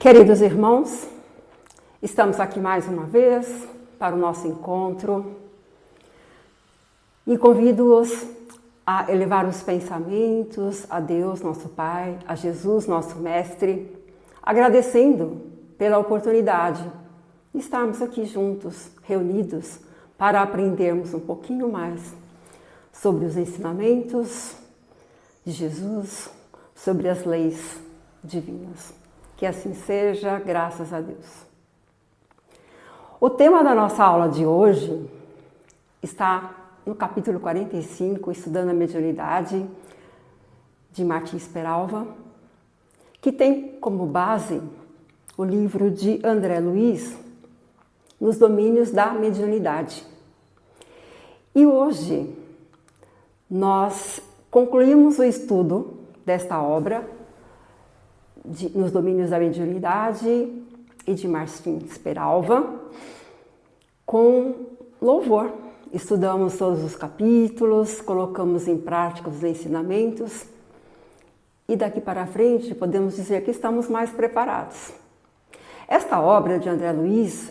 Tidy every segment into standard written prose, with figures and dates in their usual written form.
Queridos irmãos, estamos aqui mais uma vez para o nosso encontro e convido-os a elevar os pensamentos a Deus, nosso Pai, a Jesus, nosso Mestre, agradecendo pela oportunidade de estarmos aqui juntos, reunidos, para aprendermos um pouquinho mais sobre os ensinamentos de Jesus, sobre as leis divinas. Que assim seja, graças a Deus. O tema da nossa aula de hoje está no capítulo 45, Estudando a Mediunidade, de Martins Peralva, que tem como base o livro de André Luiz, Nos Domínios da Mediunidade. E hoje nós concluímos o estudo desta obra, Nos Domínios da Mediunidade e de Martins Peralva, com louvor. Estudamos todos os capítulos, colocamos em prática os ensinamentos e daqui para frente podemos dizer que estamos mais preparados. Esta obra de André Luiz,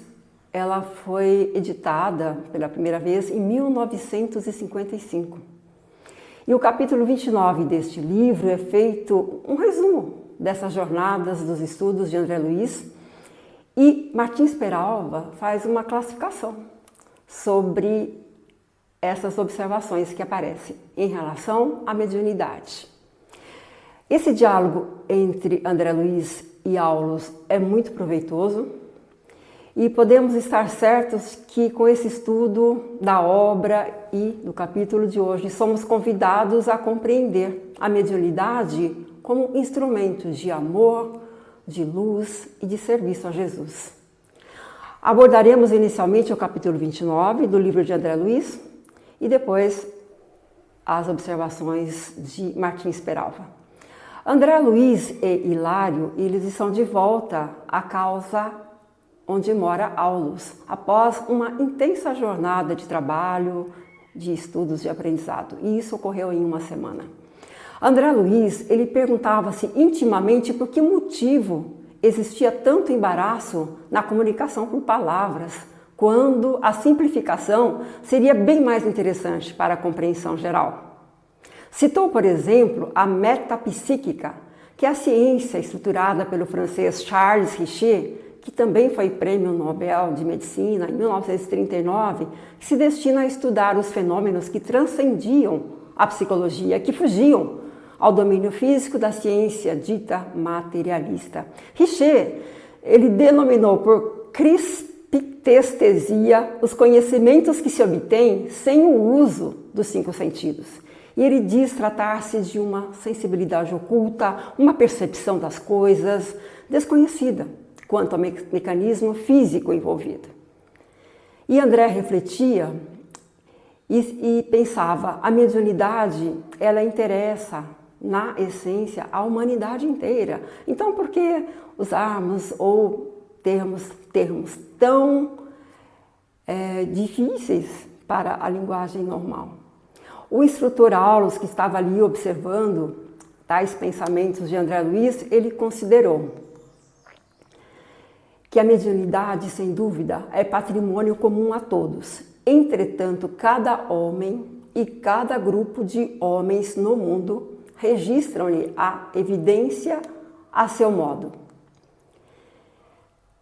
ela foi editada pela primeira vez em 1955. E o capítulo 29 deste livro é feito um resumo dessas jornadas dos estudos de André Luiz, e Martins Peralva faz uma classificação sobre essas observações que aparecem em relação à mediunidade. Esse diálogo entre André Luiz e Aulus é muito proveitoso e podemos estar certos que com esse estudo da obra e do capítulo de hoje somos convidados a compreender a mediunidade como instrumento de amor, de luz e de serviço a Jesus. Abordaremos inicialmente o capítulo 29 do livro de André Luiz e depois as observações de Martins Peralva. André Luiz e Hilário, eles estão de volta à casa onde mora Aulus, após uma intensa jornada de trabalho, de estudos, de aprendizado. E isso ocorreu em uma semana. André Luiz, ele perguntava-se intimamente por que motivo existia tanto embaraço na comunicação por palavras, quando a simplificação seria bem mais interessante para a compreensão geral. Citou, por exemplo, a metapsíquica, que é a ciência estruturada pelo francês Charles Richer, que também foi prêmio Nobel de Medicina em 1939, que se destina a estudar os fenômenos que transcendiam a psicologia, que fugiam ao domínio físico da ciência dita materialista. Richer, ele denominou por crisptestesia os conhecimentos que se obtêm sem o uso dos 5 sentidos. E ele diz tratar-se de uma sensibilidade oculta, uma percepção das coisas desconhecida quanto ao mecanismo físico envolvido. E André refletia e pensava, a mediunidade, ela interessa, na essência, a humanidade inteira. Então, por que usarmos ou termos tão difíceis para a linguagem normal? O instrutor Aulus, que estava ali observando tais pensamentos de André Luiz, ele considerou que a mediunidade, sem dúvida, é patrimônio comum a todos. Entretanto, cada homem e cada grupo de homens no mundo registram-lhe a evidência a seu modo.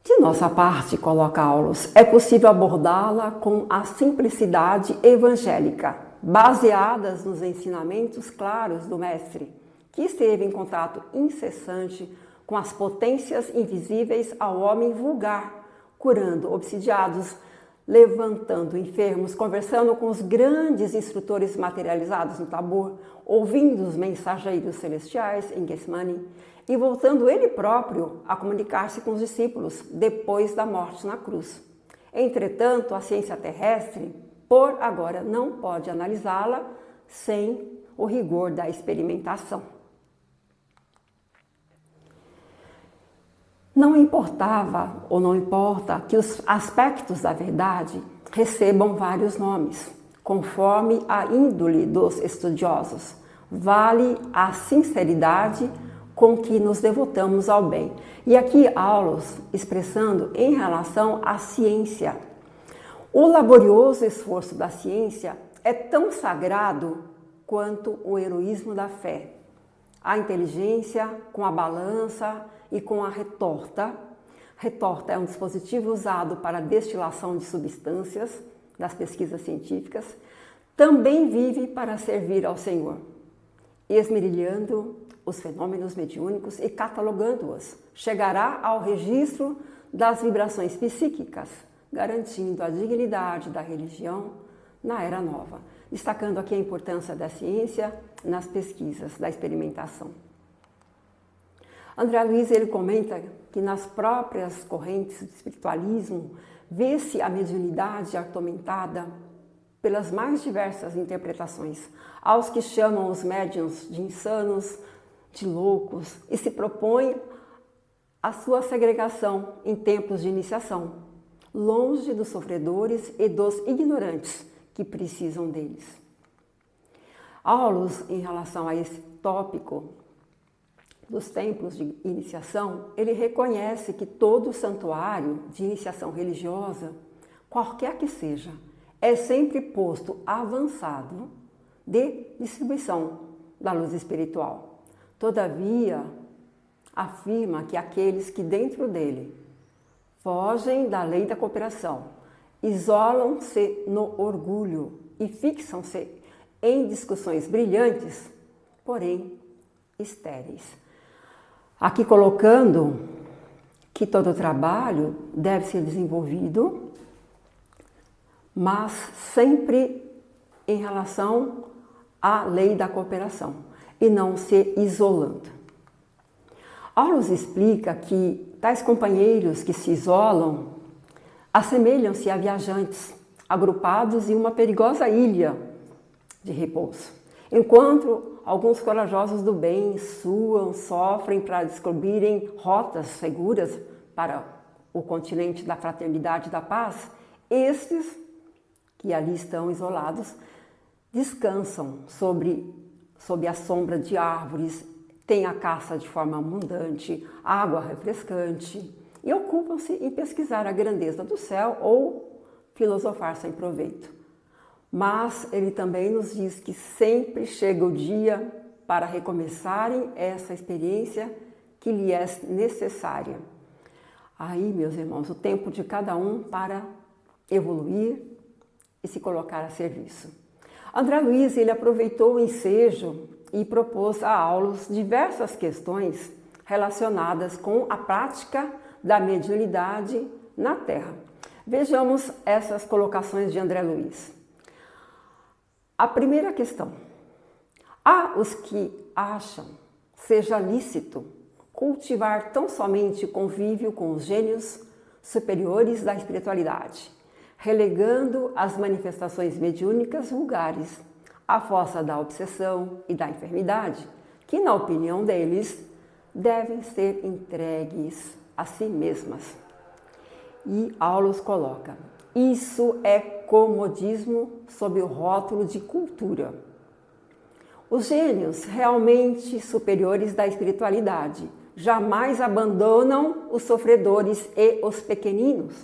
De nossa parte, coloca Aulus, é possível abordá-la com a simplicidade evangélica, baseadas nos ensinamentos claros do Mestre, que esteve em contato incessante com as potências invisíveis ao homem vulgar, curando obsidiados, levantando enfermos, conversando com os grandes instrutores materializados no Tabor, ouvindo os mensageiros celestiais em Getsemane e voltando ele próprio a comunicar-se com os discípulos depois da morte na cruz. Entretanto, a ciência terrestre, por agora, não pode analisá-la sem o rigor da experimentação. Não importava ou não importa que os aspectos da verdade recebam vários nomes, conforme a índole dos estudiosos. Vale a sinceridade com que nos devotamos ao bem. E aqui Aulos expressando em relação à ciência. O laborioso esforço da ciência é tão sagrado quanto o heroísmo da fé. A inteligência com a balança e com a retorta. Retorta é um dispositivo usado para a destilação de substâncias das pesquisas científicas. Também vive para servir ao Senhor, esmerilhando os fenômenos mediúnicos e catalogando-os. Chegará ao registro das vibrações psíquicas, garantindo a dignidade da religião na Era Nova, destacando aqui a importância da ciência nas pesquisas, da experimentação. André Luiz ele comenta que nas próprias correntes do espiritualismo vê-se a mediunidade atormentada pelas mais diversas interpretações, aos que chamam os médiuns de insanos, de loucos, e se propõe a sua segregação em tempos de iniciação, longe dos sofredores e dos ignorantes que precisam deles. Aulos, em relação a esse tópico dos templos de iniciação, ele reconhece que todo santuário de iniciação religiosa, qualquer que seja, é sempre posto avançado de distribuição da luz espiritual. Todavia, afirma que aqueles que dentro dele fogem da lei da cooperação, isolam-se no orgulho e fixam-se em discussões brilhantes, porém estéreis. Aqui colocando que todo trabalho deve ser desenvolvido, mas sempre em relação à lei da cooperação e não se isolando. Aulos explica que tais companheiros que se isolam assemelham-se a viajantes agrupados em uma perigosa ilha de repouso, enquanto alguns corajosos do bem suam, sofrem para descobrirem rotas seguras para o continente da fraternidade e da paz. Estes que ali estão isolados descansam sob a sombra de árvores, têm a caça de forma abundante, água refrescante e ocupam-se em pesquisar a grandeza do céu ou filosofar sem proveito. Mas ele também nos diz que sempre chega o dia para recomeçarem essa experiência que lhe é necessária. Aí, meus irmãos, o tempo de cada um para evoluir e se colocar a serviço. André Luiz ele aproveitou o ensejo e propôs a Aulos diversas questões relacionadas com a prática da mediunidade na Terra. Vejamos essas colocações de André Luiz. A primeira questão: há os que acham seja lícito cultivar tão somente convívio com os gênios superiores da espiritualidade, relegando as manifestações mediúnicas vulgares à fossa da obsessão e da enfermidade, que, na opinião deles, devem ser entregues a si mesmas. E Aulos coloca: isso é comodismo sob o rótulo de cultura. Os gênios realmente superiores da espiritualidade jamais abandonam os sofredores e os pequeninos.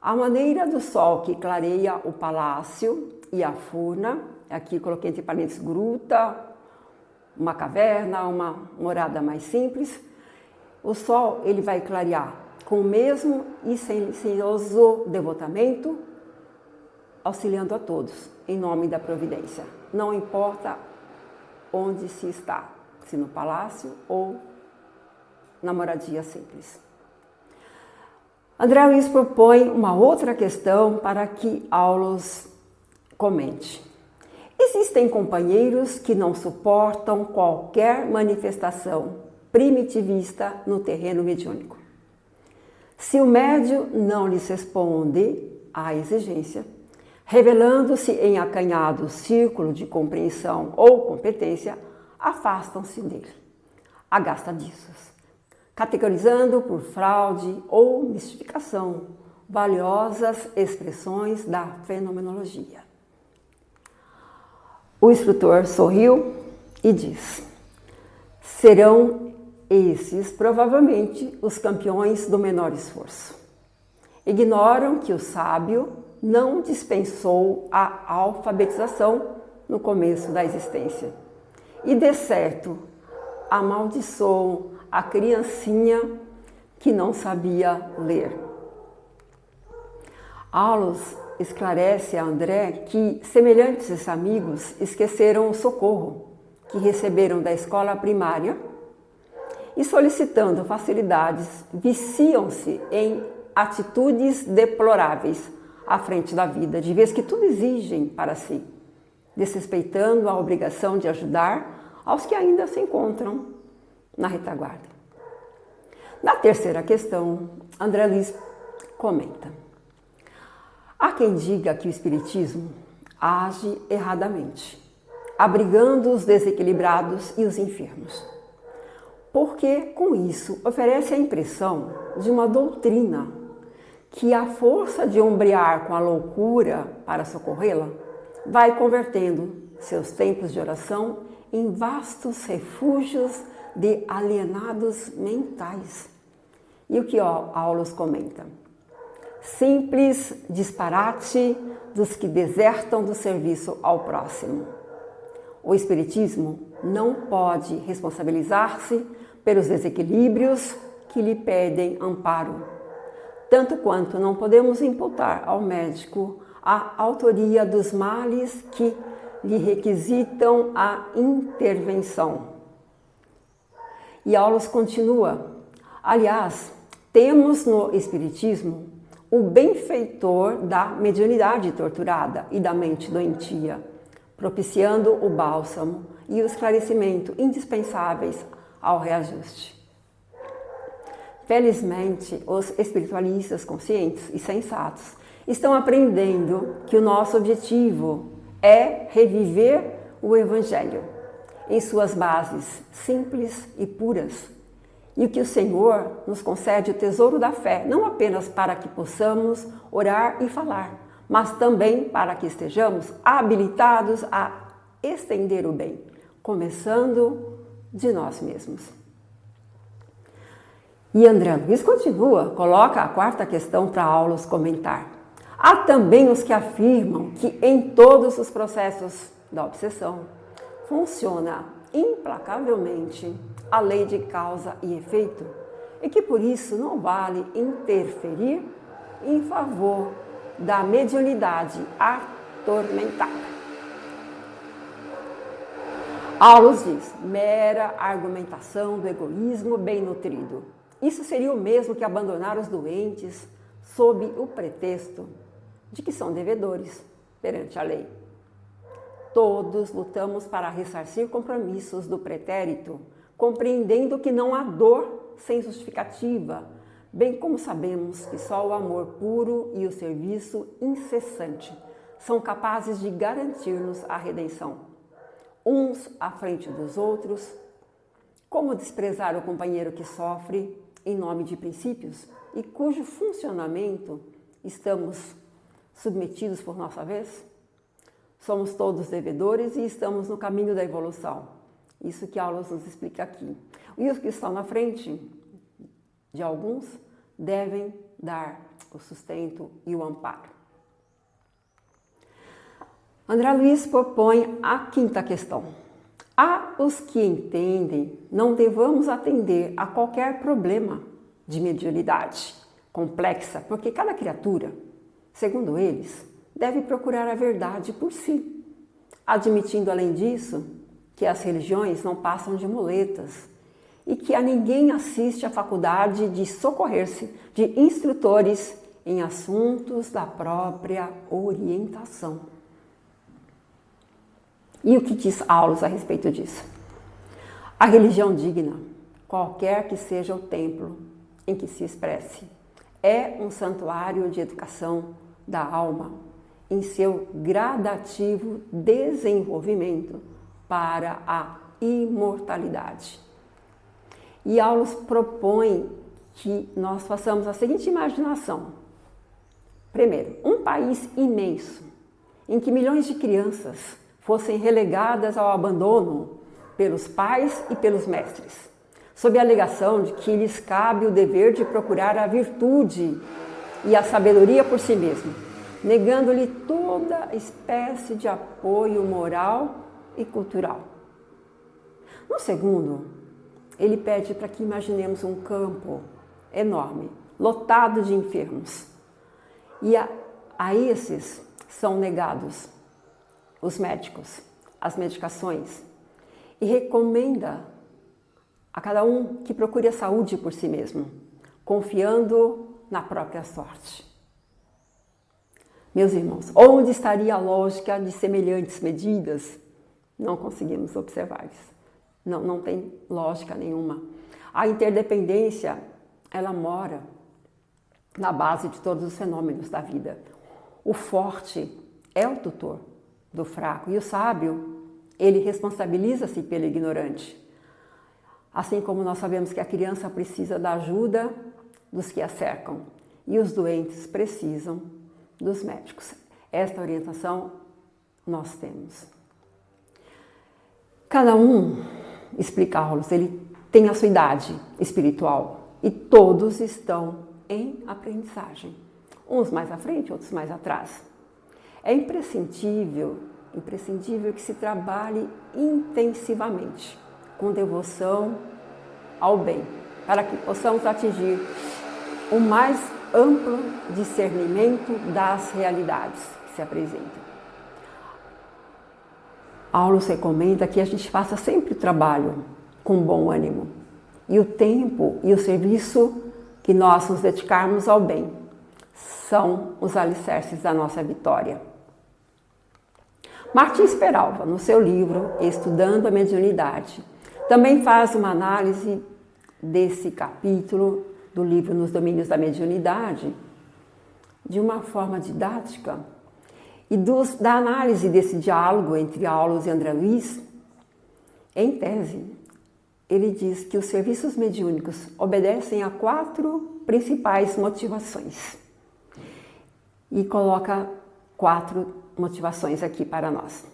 A maneira do sol que clareia o palácio e a furna, aqui coloquei entre parênteses gruta, uma caverna, uma morada mais simples, o sol ele vai clarear com o mesmo e silencioso devotamento, auxiliando a todos, em nome da providência. Não importa onde se está, se no palácio ou na moradia simples. André Luiz propõe uma outra questão para que Aulos comente. Existem companheiros que não suportam qualquer manifestação primitivista no terreno mediúnico. Se o médium não lhes responde à exigência, revelando-se em acanhado círculo de compreensão ou competência, afastam-se dele, agastadiços, categorizando por fraude ou mistificação valiosas expressões da fenomenologia. O instrutor sorriu e diz: Serão esses, provavelmente, os campeões do menor esforço. Ignoram que o sábio não dispensou a alfabetização no começo da existência. E, de certo, amaldiçoam a criancinha que não sabia ler. Aulos esclarece a André que semelhantes amigos esqueceram o socorro que receberam da escola primária e, solicitando facilidades, viciam-se em atitudes deploráveis à frente da vida, de vez que tudo exigem para si, desrespeitando a obrigação de ajudar aos que ainda se encontram na retaguarda. Na terceira questão, André Luiz comenta: há quem diga que o Espiritismo age erradamente, abrigando os desequilibrados e os enfermos, porque com isso oferece a impressão de uma doutrina que, à força de ombrear com a loucura para socorrê-la, vai convertendo seus tempos de oração em vastos refúgios de alienados mentais. E o que Aulos comenta? Simples disparate dos que desertam do serviço ao próximo. O Espiritismo não pode responsabilizar-se pelos desequilíbrios que lhe pedem amparo, tanto quanto não podemos imputar ao médico a autoria dos males que lhe requisitam a intervenção. E Aulos continua: aliás, temos no Espiritismo o benfeitor da mediunidade torturada e da mente doentia, propiciando o bálsamo e o esclarecimento indispensáveis ao reajuste. Felizmente, os espiritualistas conscientes e sensatos estão aprendendo que o nosso objetivo é reviver o Evangelho em suas bases simples e puras, e que o Senhor nos concede o tesouro da fé, não apenas para que possamos orar e falar, mas também para que estejamos habilitados a estender o bem, começando de nós mesmos. E André Luiz continua, coloca a quarta questão para Aulos comentar. Há também os que afirmam que em todos os processos da obsessão funciona implacavelmente a lei de causa e efeito e que por isso não vale interferir em favor da mediunidade atormentada. Aulos diz: mera argumentação do egoísmo bem nutrido. Isso seria o mesmo que abandonar os doentes sob o pretexto de que são devedores perante a lei. Todos lutamos para ressarcir compromissos do pretérito, compreendendo que não há dor sem justificativa, bem como sabemos que só o amor puro e o serviço incessante são capazes de garantir-nos a redenção. Uns à frente dos outros, como desprezar o companheiro que sofre em nome de princípios e cujo funcionamento estamos submetidos por nossa vez? Somos todos devedores e estamos no caminho da evolução. Isso que Aulos nos explica aqui. E os que estão na frente de alguns devem dar o sustento e o amparo. André Luiz propõe a quinta questão. Há os que entendem não devamos atender a qualquer problema de mediunidade complexa, porque cada criatura, segundo eles, deve procurar a verdade por si, admitindo, além disso, que as religiões não passam de muletas e que a ninguém assiste a faculdade de socorrer-se de instrutores em assuntos da própria orientação. E o que diz Aulos a respeito disso? A religião digna, qualquer que seja o templo em que se expresse, é um santuário de educação da alma em seu gradativo desenvolvimento para a imortalidade. E Aulos propõe que nós façamos a seguinte imaginação. Primeiro, um país imenso, em que milhões de crianças fossem relegadas ao abandono pelos pais e pelos mestres, sob a alegação de que lhes cabe o dever de procurar a virtude e a sabedoria por si mesmo, negando-lhe toda espécie de apoio moral e cultural. No segundo, ele pede para que imaginemos um campo enorme, lotado de enfermos. E a esses são negados os médicos, as medicações, e recomenda a cada um que procure a saúde por si mesmo, confiando na própria sorte. Meus irmãos, onde estaria a lógica de semelhantes medidas? Não conseguimos observar isso. Não tem lógica nenhuma. A interdependência, ela mora na base de todos os fenômenos da vida. O forte é o tutor do fraco e o sábio, ele responsabiliza-se pelo ignorante. Assim como nós sabemos que a criança precisa da ajuda dos que a cercam e os doentes precisam dos médicos. Esta orientação nós temos. Cada um, explica Aulus, ele tem a sua idade espiritual e todos estão em aprendizagem. Uns mais à frente, outros mais atrás. É imprescindível que se trabalhe intensivamente, com devoção ao bem, para que possamos atingir o mais amplo discernimento das realidades que se apresentam. Aulus recomenda que a gente faça sempre o trabalho com bom ânimo e o tempo e o serviço que nós nos dedicarmos ao bem são os alicerces da nossa vitória. Martins Peralva, no seu livro Estudando a Mediunidade, também faz uma análise desse capítulo do livro Nos Domínios da Mediunidade de uma forma didática e da análise desse diálogo entre Aulus e André Luiz. Em tese, ele diz que os serviços mediúnicos obedecem a 4 principais motivações e coloca 4 motivações aqui para nós.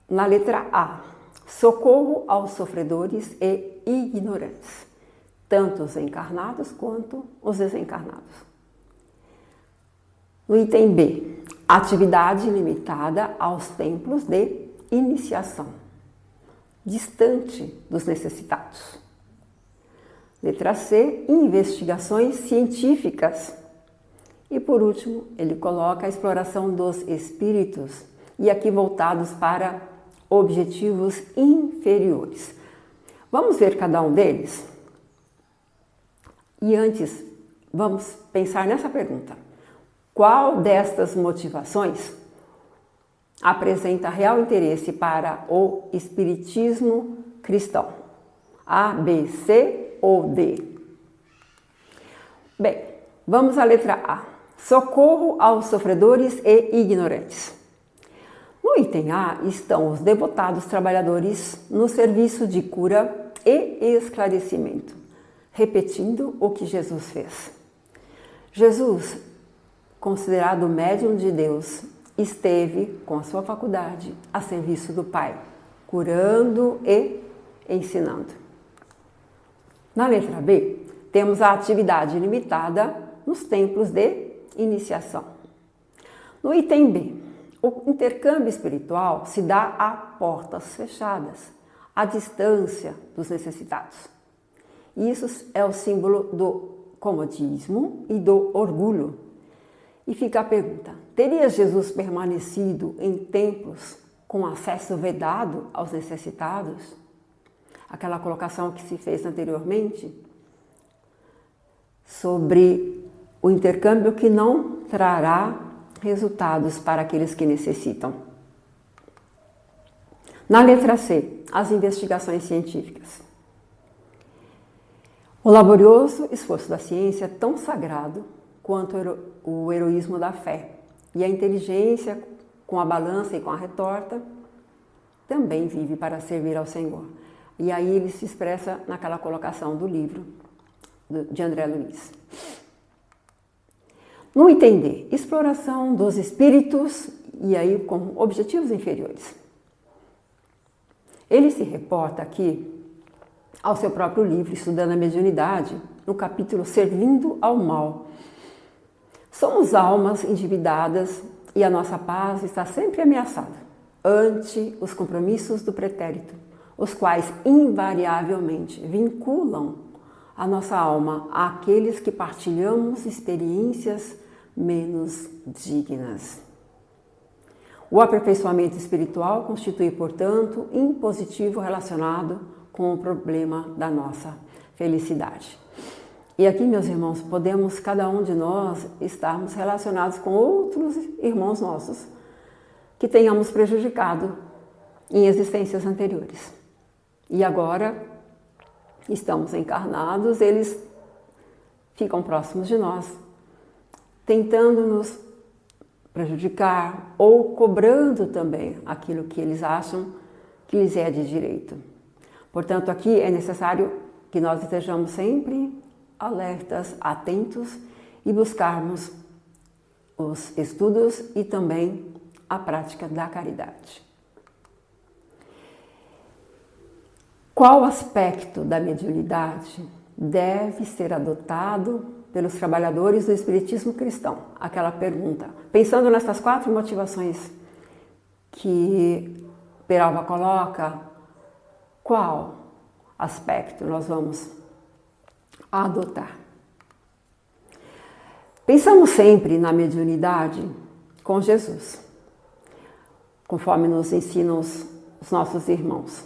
Na letra A, socorro aos sofredores e ignorantes, tanto os encarnados quanto os desencarnados. No item B, atividade limitada aos templos de iniciação, distante dos necessitados. Letra C, investigações científicas. E por último, ele coloca a exploração dos espíritos, e aqui voltados para objetivos inferiores. Vamos ver cada um deles? E antes, vamos pensar nessa pergunta. Qual destas motivações apresenta real interesse para o espiritismo cristão? A, B, C ou D? Bem, vamos à letra A. Socorro aos sofredores e ignorantes. No item A estão os devotados trabalhadores no serviço de cura e esclarecimento, repetindo o que Jesus fez. Jesus, considerado médium de Deus, esteve com a sua faculdade a serviço do Pai, curando e ensinando. Na letra B, temos a atividade limitada nos templos de iniciação. No item B, o intercâmbio espiritual se dá a portas fechadas, à distância dos necessitados. Isso é o símbolo do comodismo e do orgulho. E fica a pergunta: teria Jesus permanecido em templos com acesso vedado aos necessitados? Aquela colocação que se fez anteriormente sobre o intercâmbio que não trará resultados para aqueles que necessitam. Na letra C, as investigações científicas. O laborioso esforço da ciência é tão sagrado quanto o heroísmo da fé. E a inteligência, com a balança e com a retorta, também vive para servir ao Senhor. E aí ele se expressa naquela colocação do livro de André Luiz. No item D, exploração dos espíritos e aí com objetivos inferiores. Ele se reporta aqui ao seu próprio livro, Estudando a Mediunidade, no capítulo Servindo ao Mal. Somos almas endividadas e a nossa paz está sempre ameaçada ante os compromissos do pretérito, os quais invariavelmente vinculam a nossa alma àqueles que partilhamos experiências menos dignas. O aperfeiçoamento espiritual constitui, portanto, impositivo relacionado com o problema da nossa felicidade. E aqui, meus irmãos, podemos, cada um de nós, estarmos relacionados com outros irmãos nossos que tenhamos prejudicado em existências anteriores. E agora, estamos encarnados, eles ficam próximos de nós, tentando nos prejudicar ou cobrando também aquilo que eles acham que lhes é de direito. Portanto, aqui é necessário que nós estejamos sempre alertas, atentos e buscarmos os estudos e também a prática da caridade. Qual aspecto da mediunidade deve ser adotado pelos trabalhadores do espiritismo cristão? Aquela pergunta. Pensando nessas 4 motivações que Peralva coloca, qual aspecto nós vamos adotar? Pensamos sempre na mediunidade com Jesus, conforme nos ensinam os nossos irmãos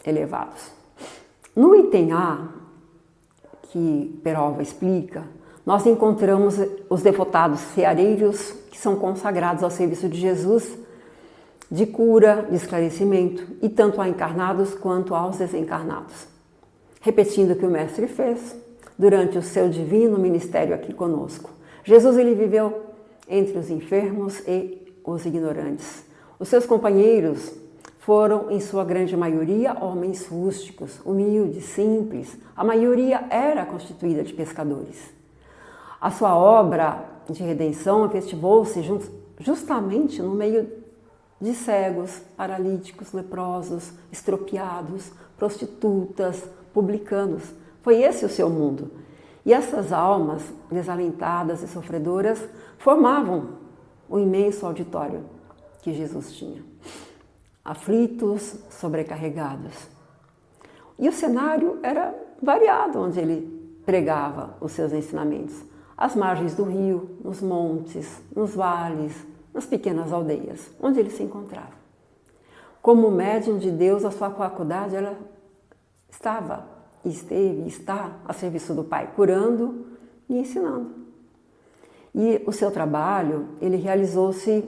elevados. No item A, que Peralva explica, nós encontramos os devotados ceareiros que são consagrados ao serviço de Jesus, de cura, de esclarecimento, e tanto a encarnados quanto aos desencarnados. Repetindo o que o Mestre fez durante o seu divino ministério aqui conosco. Jesus, ele viveu entre os enfermos e os ignorantes. Os seus companheiros foram, em sua grande maioria, homens rústicos, humildes, simples. A maioria era constituída de pescadores. A sua obra de redenção efetivou-se justamente no meio de cegos, paralíticos, leprosos, estropiados, prostitutas, publicanos. Foi esse o seu mundo. E essas almas desalentadas e sofredoras formavam o imenso auditório que Jesus tinha. Aflitos, sobrecarregados. E o cenário era variado onde ele pregava os seus ensinamentos. Às margens do rio, nos montes, nos vales, nas pequenas aldeias, onde ele se encontrava. Como médium de Deus, a sua faculdade ela estava, esteve e está a serviço do Pai, curando e ensinando. E o seu trabalho, ele realizou-se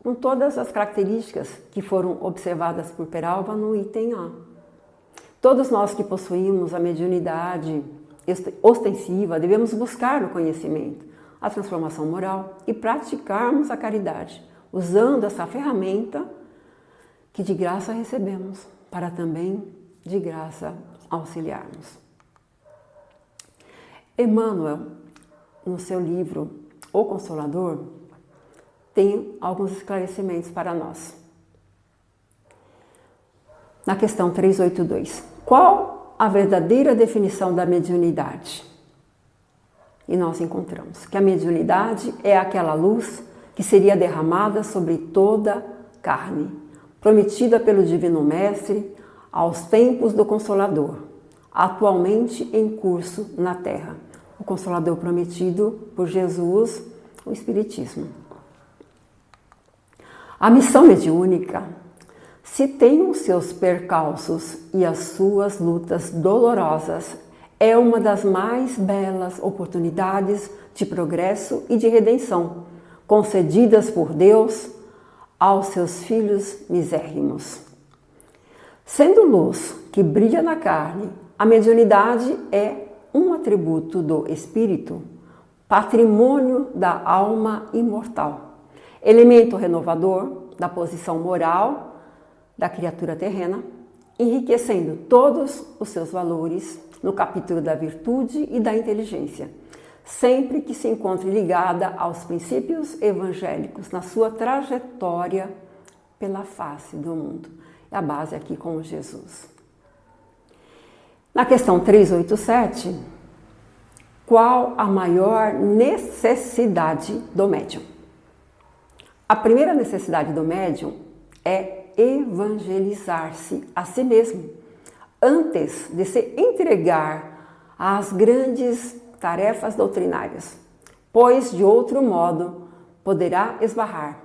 com todas as características que foram observadas por Peralva no item A. Todos nós que possuímos a mediunidade ostensiva devemos buscar o conhecimento, a transformação moral e praticarmos a caridade, usando essa ferramenta que de graça recebemos, para também de graça auxiliarmos. Emmanuel, no seu livro O Consolador, tem alguns esclarecimentos para nós. Na questão 382, qual a verdadeira definição da mediunidade? E nós encontramos que a mediunidade é aquela luz que seria derramada sobre toda carne, prometida pelo Divino Mestre aos tempos do Consolador, atualmente em curso na Terra. O Consolador prometido por Jesus, o Espiritismo. A missão mediúnica, se tem os seus percalços e as suas lutas dolorosas, é uma das mais belas oportunidades de progresso e de redenção, concedidas por Deus aos seus filhos misérrimos. Sendo luz que brilha na carne, a mediunidade é um atributo do espírito, patrimônio da alma imortal, elemento renovador da posição moral da criatura terrena, enriquecendo todos os seus valores no capítulo da virtude e da inteligência, sempre que se encontre ligada aos princípios evangélicos na sua trajetória pela face do mundo. a base aqui com Jesus. Na questão 387, qual a maior necessidade do médium? A primeira necessidade do médium é evangelizar-se a si mesmo, antes de se entregar às grandes tarefas doutrinárias, pois de outro modo poderá esbarrar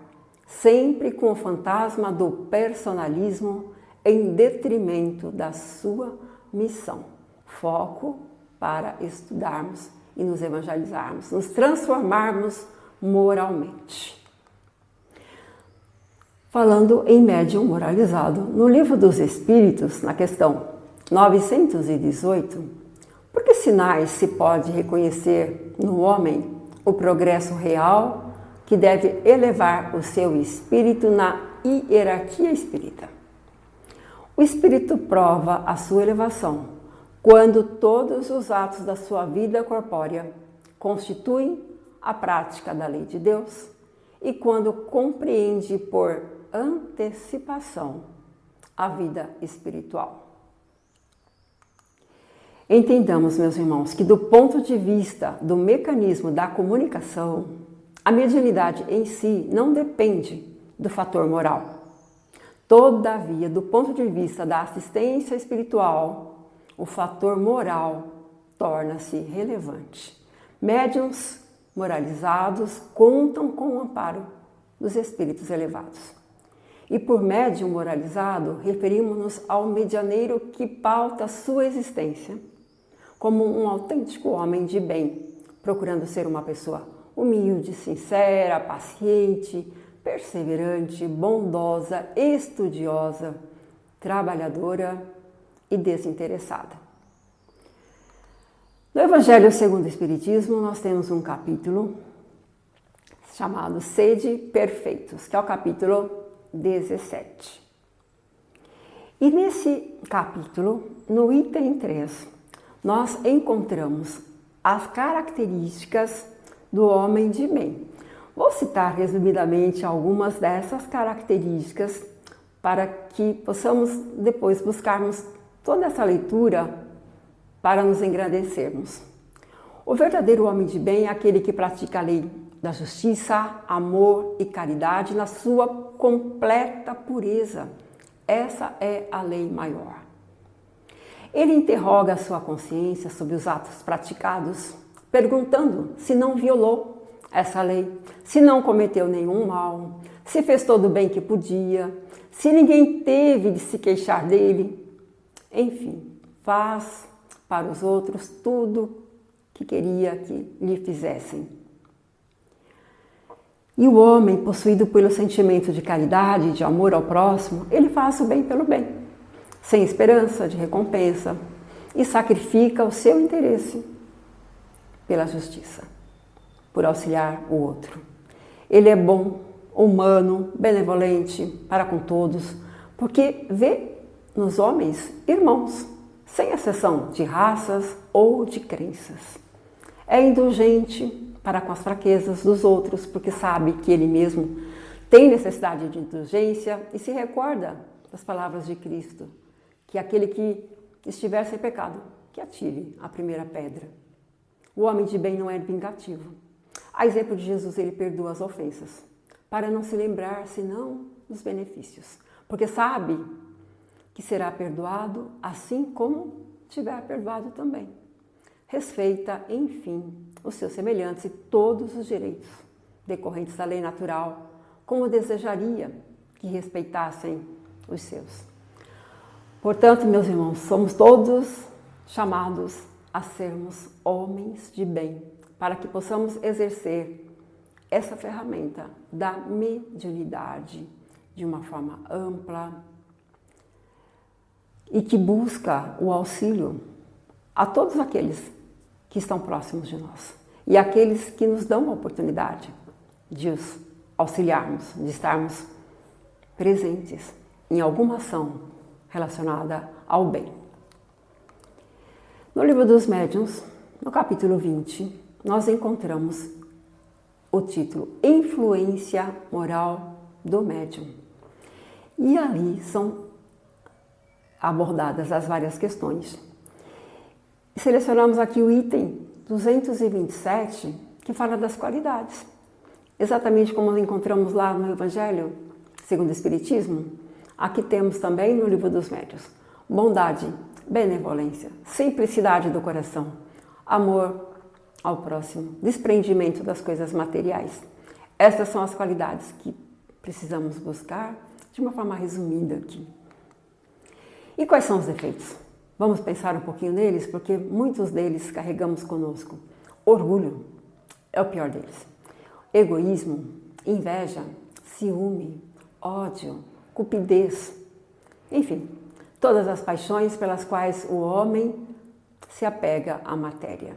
sempre com o fantasma do personalismo em detrimento da sua missão. Foco para estudarmos e nos evangelizarmos, nos transformarmos moralmente. Falando em médium moralizado, no Livro dos Espíritos, na questão 918, por que sinais se pode reconhecer no homem o progresso real que deve elevar o seu espírito na hierarquia espírita? O espírito prova a sua elevação quando todos os atos da sua vida corpórea constituem a prática da lei de Deus e quando compreende por antecipação a vida espiritual. Entendamos, meus irmãos, que do ponto de vista do mecanismo da comunicação, a mediunidade em si não depende do fator moral. Todavia, do ponto de vista da assistência espiritual, o fator moral torna-se relevante. Médiuns moralizados contam com o amparo dos espíritos elevados. E por médium moralizado, referimos-nos ao medianeiro que pauta sua existência como um autêntico homem de bem, procurando ser uma pessoa humilde, sincera, paciente, perseverante, bondosa, estudiosa, trabalhadora e desinteressada. No Evangelho segundo o Espiritismo, nós temos um capítulo chamado Sede Perfeitos, que é o capítulo 17. E nesse capítulo, no item 3, nós encontramos as características do homem de bem. Vou citar resumidamente algumas dessas características para que possamos depois buscarmos toda essa leitura para nos engrandecermos. O verdadeiro homem de bem é aquele que pratica a lei da justiça, amor e caridade na sua completa pureza. Essa é a lei maior. Ele interroga a sua consciência sobre os atos praticados, perguntando se não violou essa lei, se não cometeu nenhum mal, se fez todo o bem que podia, se ninguém teve de se queixar dele. Enfim, faz para os outros tudo que queria que lhe fizessem. E o homem, possuído pelo sentimento de caridade, de amor ao próximo, ele faz o bem pelo bem, sem esperança de recompensa, e sacrifica o seu interesse pela justiça, por auxiliar o outro. Ele é bom, humano, benevolente para com todos, porque vê nos homens irmãos, sem exceção de raças ou de crenças. É indulgente para com as fraquezas dos outros, porque sabe que ele mesmo tem necessidade de indulgência e se recorda das palavras de Cristo, que aquele que estiver sem pecado, que atire a primeira pedra. O homem de bem não é vingativo. A exemplo de Jesus, ele perdoa as ofensas, para não se lembrar senão dos benefícios, porque sabe que será perdoado assim como tiver perdoado também. Respeita, enfim, os seus semelhantes e todos os direitos decorrentes da lei natural, como desejaria que respeitassem os seus. Portanto, meus irmãos, somos todos chamados a sermos homens de bem, para que possamos exercer essa ferramenta da mediunidade de uma forma ampla e que busca o auxílio a todos aqueles que estão próximos de nós e aqueles que nos dão a oportunidade de os auxiliarmos, de estarmos presentes em alguma ação relacionada ao bem. No Livro dos Médiuns, no capítulo 20, nós encontramos o título Influência Moral do Médium. E ali são abordadas as várias questões. Selecionamos aqui o item 227, que fala das qualidades. Exatamente como encontramos lá no Evangelho, segundo o Espiritismo, aqui temos também no Livro dos Médiuns: bondade, benevolência, simplicidade do coração, amor ao próximo, desprendimento das coisas materiais. Essas são as qualidades que precisamos buscar de uma forma resumida aqui. E quais são os defeitos? Vamos pensar um pouquinho neles, porque muitos deles carregamos conosco. Orgulho é o pior deles. Egoísmo, inveja, ciúme, ódio, cupidez, enfim, todas as paixões pelas quais o homem se apega à matéria.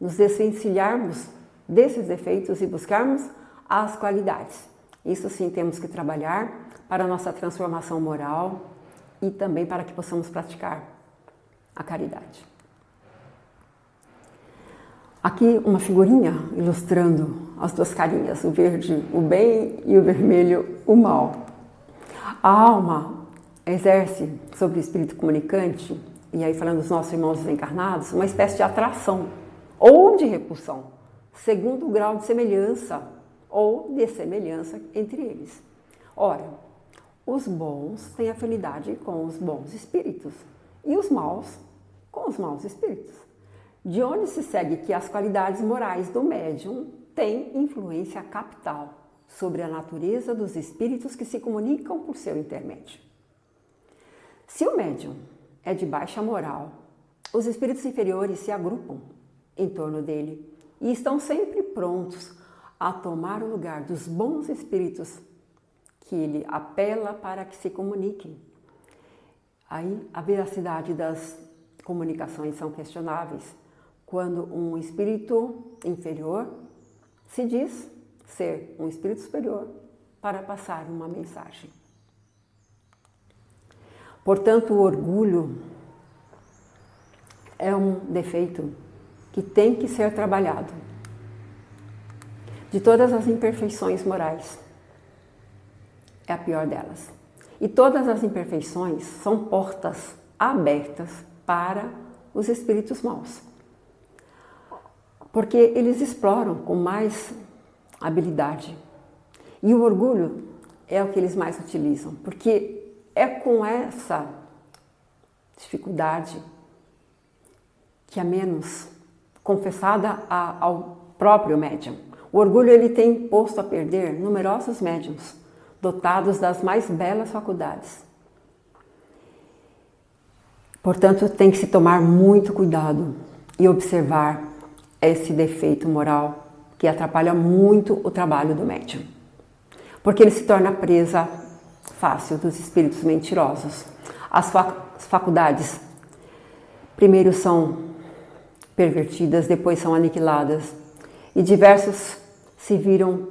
Nos desvencilharmos desses defeitos e buscarmos as qualidades. Isso sim temos que trabalhar para a nossa transformação moral e também para que possamos praticar a caridade. Aqui uma figurinha ilustrando as duas carinhas, o verde, o bem, e o vermelho, o mal. A alma exerce sobre o espírito comunicante, e aí falando dos nossos irmãos desencarnados, uma espécie de atração ou de repulsão, segundo o grau de semelhança ou dessemelhança entre eles. Ora, os bons têm afinidade com os bons espíritos e os maus com os maus espíritos. De onde se segue que as qualidades morais do médium têm influência capital sobre a natureza dos espíritos que se comunicam por seu intermédio. Se o médium é de baixa moral, os espíritos inferiores se agrupam em torno dele e estão sempre prontos a tomar o lugar dos bons espíritos que ele apela para que se comuniquem. Aí a veracidade das comunicações são questionáveis quando um espírito inferior se diz ser um espírito superior para passar uma mensagem. Portanto, o orgulho é um defeito que tem que ser trabalhado. De todas as imperfeições morais, é a pior delas. E todas as imperfeições são portas abertas para os espíritos maus. Porque eles exploram com mais habilidade. E o orgulho é o que eles mais utilizam, porque é com essa dificuldade que é menos confessada ao próprio médium. O orgulho ele tem posto a perder numerosos médiuns, dotados das mais belas faculdades. Portanto, tem que se tomar muito cuidado e observar esse defeito moral que atrapalha muito o trabalho do médium. Porque ele se torna presa fácil dos espíritos mentirosos. As faculdades primeiro são pervertidas, depois são aniquiladas, e diversos se viram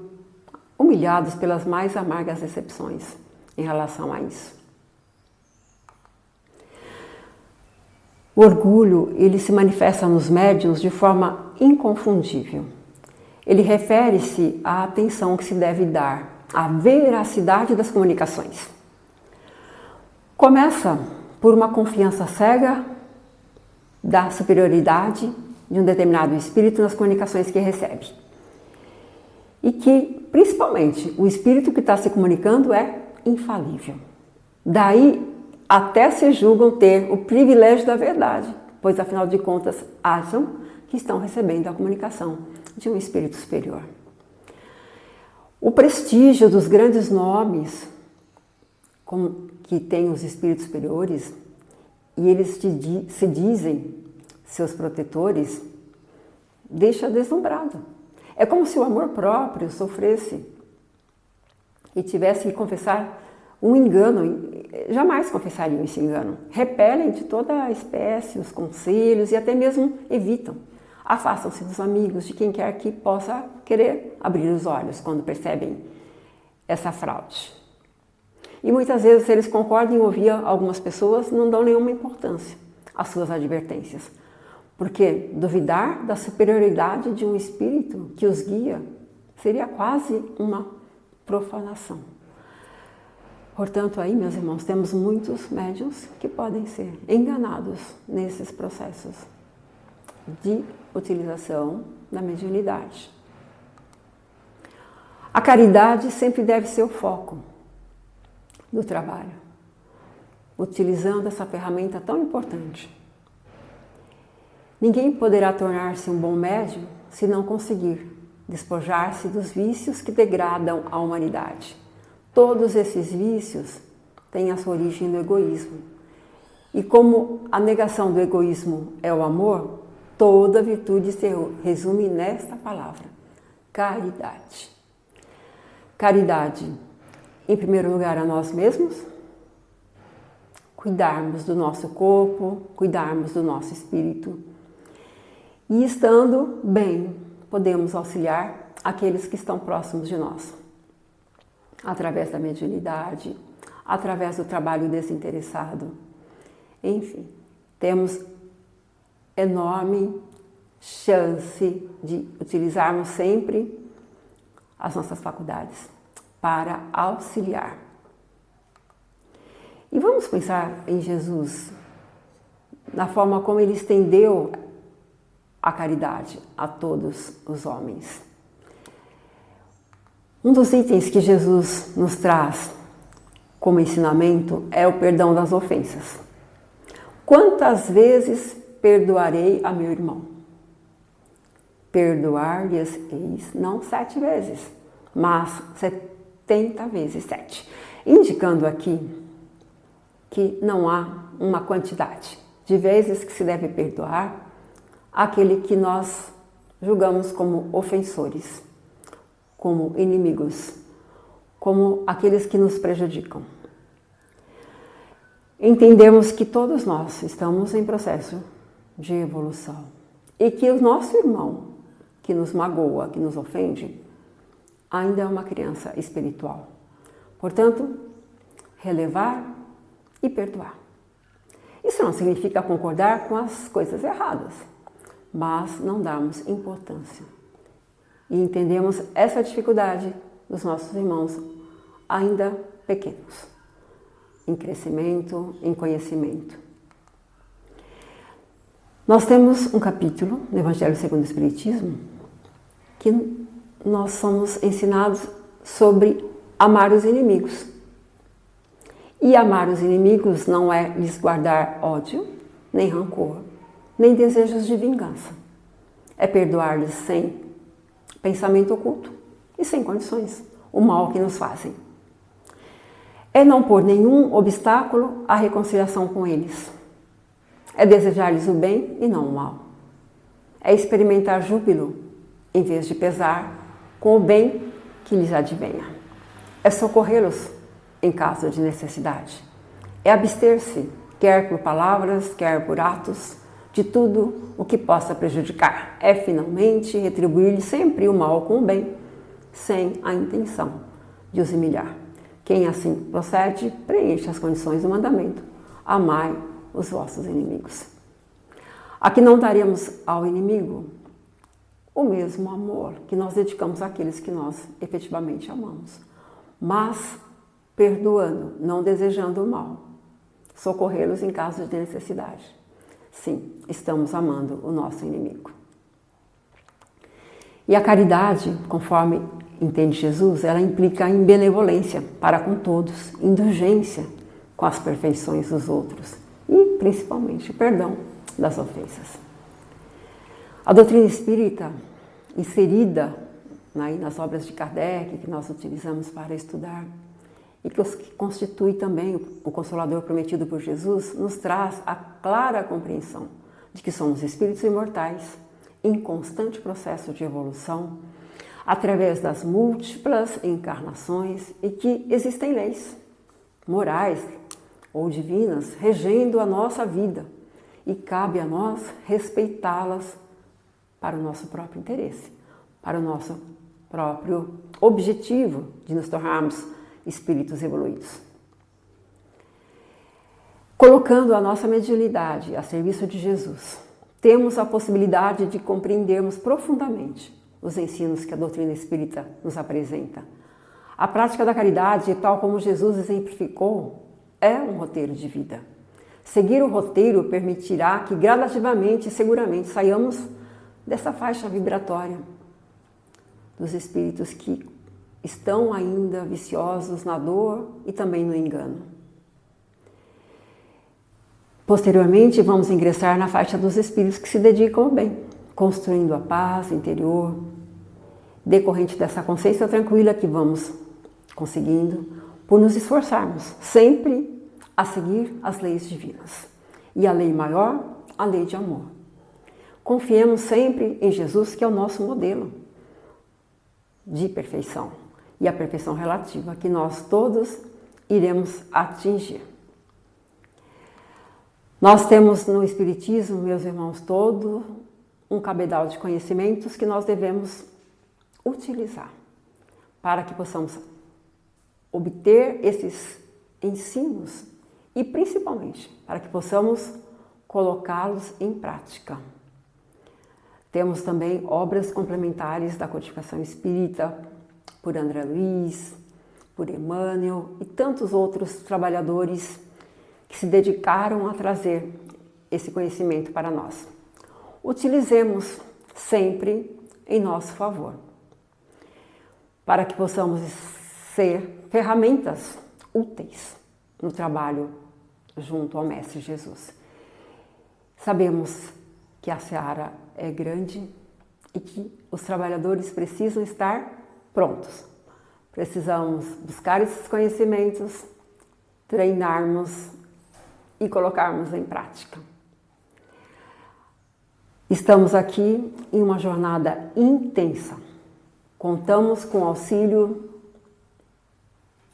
humilhados pelas mais amargas decepções em relação a isso. O orgulho, ele se manifesta nos médiuns de forma inconfundível. Ele refere-se à atenção que se deve dar à veracidade das comunicações. Começa por uma confiança cega da superioridade de um determinado espírito nas comunicações que recebe. E que, principalmente, o espírito que está se comunicando é infalível. Daí, até se julgam ter o privilégio da verdade, pois, afinal de contas, acham que estão recebendo a comunicação de um espírito superior. O prestígio dos grandes nomes que têm os espíritos superiores, e eles se dizem seus protetores, deixa deslumbrado. É como se o amor próprio sofresse e tivesse que confessar um engano. Jamais confessariam esse engano. Repelem de toda a espécie os conselhos e até mesmo evitam. Afastam-se dos amigos, de quem quer que possa querer abrir os olhos quando percebem essa fraude. E muitas vezes eles concordam em ouvir algumas pessoas, não dão nenhuma importância às suas advertências. Porque duvidar da superioridade de um espírito que os guia seria quase uma profanação. Portanto, aí, meus irmãos, temos muitos médiuns que podem ser enganados nesses processos de utilização da mediunidade. A caridade sempre deve ser o foco do trabalho, utilizando essa ferramenta tão importante. Ninguém poderá tornar-se um bom médium se não conseguir despojar-se dos vícios que degradam a humanidade. Todos esses vícios têm a sua origem no egoísmo. E como a negação do egoísmo é o amor, toda virtude se resume nesta palavra: caridade. Caridade, em primeiro lugar, a nós mesmos, cuidarmos do nosso corpo, cuidarmos do nosso espírito. E estando bem, podemos auxiliar aqueles que estão próximos de nós, através da mediunidade, através do trabalho desinteressado. Enfim, temos enorme chance de utilizarmos sempre as nossas faculdades para auxiliar. E vamos pensar em Jesus, na forma como ele estendeu a caridade a todos os homens. Um dos itens que Jesus nos traz como ensinamento é o perdão das ofensas. Quantas vezes perdoarei a meu irmão? Perdoar-lhes-eis não 7 vezes, mas 70 vezes 7. Indicando aqui que não há uma quantidade de vezes que se deve perdoar aquele que nós julgamos como ofensores, como inimigos, como aqueles que nos prejudicam. Entendemos que todos nós estamos em processo de evolução e que o nosso irmão que nos magoa, que nos ofende, ainda é uma criança espiritual. Portanto, relevar e perdoar. Isso não significa concordar com as coisas erradas, mas não darmos importância. E entendemos essa dificuldade dos nossos irmãos ainda pequenos, em crescimento, em conhecimento. Nós temos um capítulo no Evangelho segundo o Espiritismo que nós somos ensinados sobre amar os inimigos. E amar os inimigos não é lhes guardar ódio, nem rancor, nem desejos de vingança. É perdoar-lhes sem pensamento oculto e sem condições o mal que nos fazem. É não pôr nenhum obstáculo à reconciliação com eles. É desejar-lhes o bem e não o mal. É experimentar júbilo em vez de pesar com o bem que lhes advenha. É socorrê-los em caso de necessidade. É abster-se, quer por palavras, quer por atos, de tudo o que possa prejudicar. É finalmente retribuir-lhes sempre o mal com o bem, sem a intenção de os humilhar. Quem assim procede, preenche as condições do mandamento: amai os vossos inimigos. Aqui não daremos ao inimigo o mesmo amor que nós dedicamos àqueles que nós efetivamente amamos, mas perdoando, não desejando o mal, socorrê-los em caso de necessidade. Sim, estamos amando o nosso inimigo. E a caridade, conforme entende Jesus, ela implica em benevolência para com todos, indulgência com as perfeições dos outros e, principalmente, perdão das ofensas. A doutrina espírita, inserida nas obras de Kardec, que nós utilizamos para estudar, e que constitui também o Consolador prometido por Jesus, nos traz a clara compreensão de que somos espíritos imortais, em constante processo de evolução, através das múltiplas encarnações, e que existem leis morais ou divinas regendo a nossa vida, e cabe a nós respeitá-las para o nosso próprio interesse, para o nosso próprio objetivo de nos tornarmos espíritos evoluídos. Colocando a nossa mediunidade a serviço de Jesus, temos a possibilidade de compreendermos profundamente os ensinos que a doutrina espírita nos apresenta, A prática da caridade, tal como Jesus exemplificou, é um roteiro de vida. Seguir o roteiro permitirá que gradativamente e seguramente saiamos dessa faixa vibratória dos espíritos que estão ainda viciosos na dor e também no engano. Posteriormente, vamos ingressar na faixa dos espíritos que se dedicam ao bem, construindo a paz interior, decorrente dessa consciência tranquila que vamos conseguindo por nos esforçarmos sempre a seguir as leis divinas. E a lei maior, a lei de amor. Confiemos sempre em Jesus, que é o nosso modelo de perfeição e a perfeição relativa que nós todos iremos atingir. Nós temos no Espiritismo, meus irmãos, todo um cabedal de conhecimentos que nós devemos utilizar para que possamos obter esses ensinos e principalmente para que possamos colocá-los em prática. Temos também obras complementares da codificação espírita por André Luiz, por Emmanuel e tantos outros trabalhadores que se dedicaram a trazer esse conhecimento para nós. Utilizemos sempre em nosso favor, para que possamos ser ferramentas úteis no trabalho junto ao Mestre Jesus. Sabemos que a seara é grande e que os trabalhadores precisam estar prontos. Precisamos buscar esses conhecimentos, treinarmos e colocarmos em prática. Estamos aqui em uma jornada intensa. Contamos com o auxílio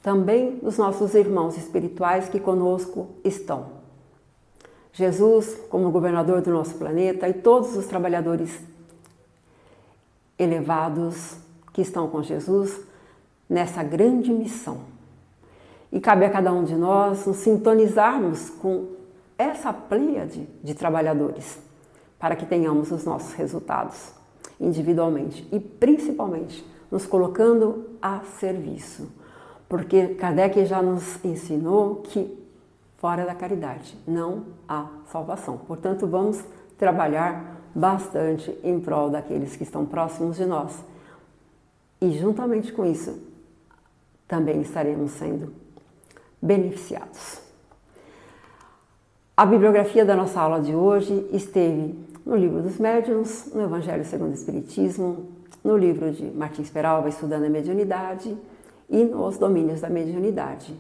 também dos nossos irmãos espirituais que conosco estão. Jesus, como governador do nosso planeta, e todos os trabalhadores elevados que estão com Jesus nessa grande missão. E cabe a cada um de nós nos sintonizarmos com essa pleiade de trabalhadores para que tenhamos os nossos resultados individualmente e principalmente nos colocando a serviço. Porque Kardec já nos ensinou que fora da caridade não há salvação. Portanto, vamos trabalhar bastante em prol daqueles que estão próximos de nós. E juntamente com isso, também estaremos sendo beneficiados. A bibliografia da nossa aula de hoje esteve no Livro dos Médiuns, no Evangelho segundo o Espiritismo, no livro de Martins Peralva, Estudando a Mediunidade, e nos Domínios da Mediunidade,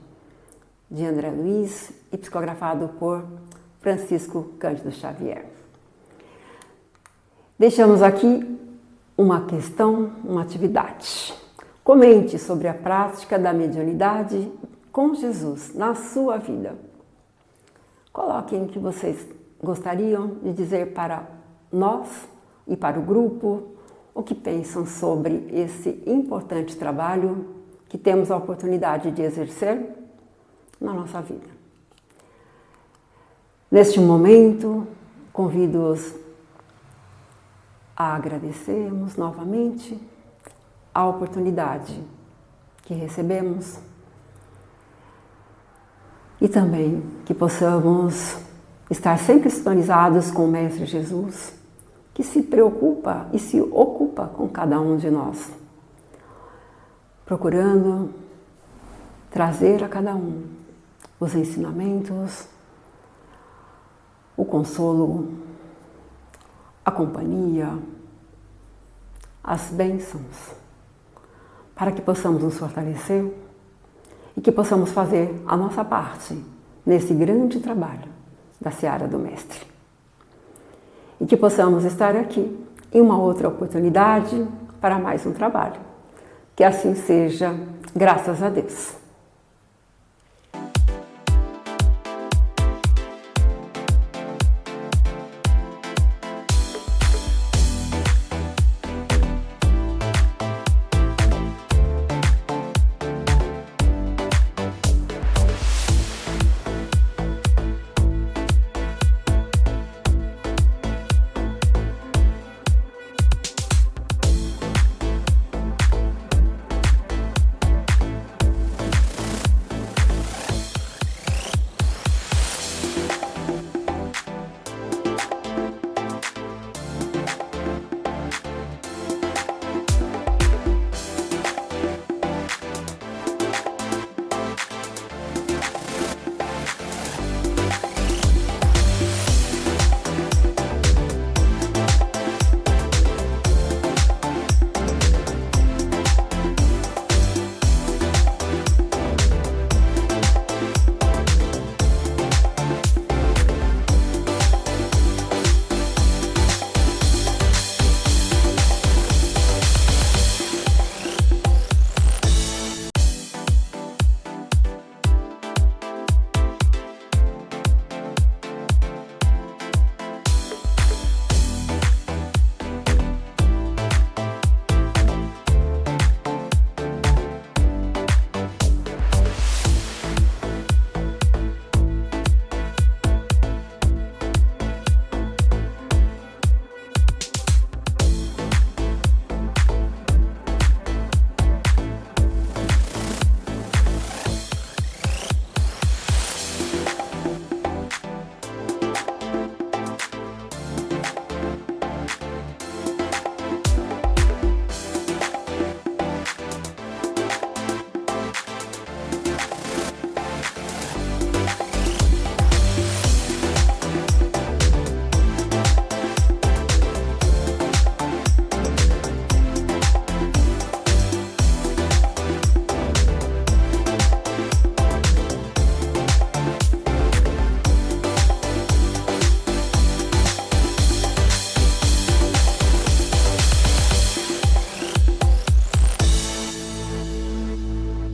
de André Luiz e psicografado por Francisco Cândido Xavier. Deixamos aqui uma questão, uma atividade. Comente sobre a prática da mediunidade com Jesus na sua vida. Coloquem o que vocês gostariam de dizer para nós e para o grupo, o que pensam sobre esse importante trabalho que temos a oportunidade de exercer na nossa vida. Neste momento, convido-os a agradecermos novamente a oportunidade que recebemos e também que possamos estar sempre sintonizados com o Mestre Jesus, que se preocupa e se ocupa com cada um de nós, procurando trazer a cada um os ensinamentos, o consolo, a companhia, as bênçãos, para que possamos nos fortalecer e que possamos fazer a nossa parte nesse grande trabalho da seara do Mestre. E que possamos estar aqui em uma outra oportunidade para mais um trabalho. Que assim seja, graças a Deus.